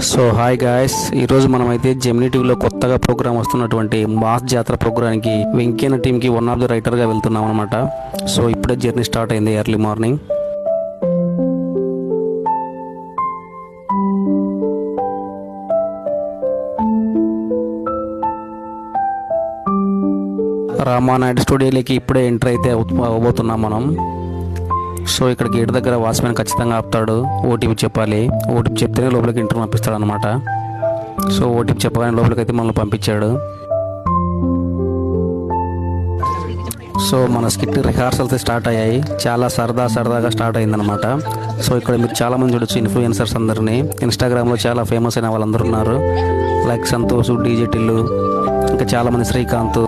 So hi guys, ఈరోజు మనమైతే Gemini టీవీలో కొత్తగా ప్రోగ్రామ్ వస్తున్నటువంటి మాస్ జాతర ప్రోగ్రామ్కి వెంకన్న టీమ్కి వన్ ఆఫ్ ది రైటర్గా వెళ్తున్నాం అనమాట. సో ఇప్పుడే జర్నీ స్టార్ట్ అయింది ఎర్లీ మార్నింగ్. రామానాయుడు స్టూడియోలోకి ఇప్పుడే ఎంటర్ అయితే అవబోతున్నాం మనం. సో ఇక్కడ గేట్ దగ్గర వాచ్మెన్ ఖచ్చితంగా ఆపుతాడు. ఓటీపీ చెప్పాలి, ఓటీపీ చెప్తేనే లోపలికి ఎంటర్ పంపిస్తాడు అనమాట. సో ఓటీపీ చెప్పగానే లోపలికి అయితే మనల్ని పంపించాడు. సో మన స్కిట్ రిహార్సల్స్ స్టార్ట్ అయ్యాయి. చాలా సరదాగా స్టార్ట్ అయిందనమాట. సో ఇక్కడ మీరు చాలామంది చూడొచ్చు ఇన్ఫ్లుయెన్సర్స్ అందరినీ. ఇన్స్టాగ్రామ్లో చాలా ఫేమస్ అయిన వాళ్ళందరూ ఉన్నారు. లైక్ సంతోష్, డీజే టిల్లు, ఇంకా చాలామంది, శ్రీకాంత్.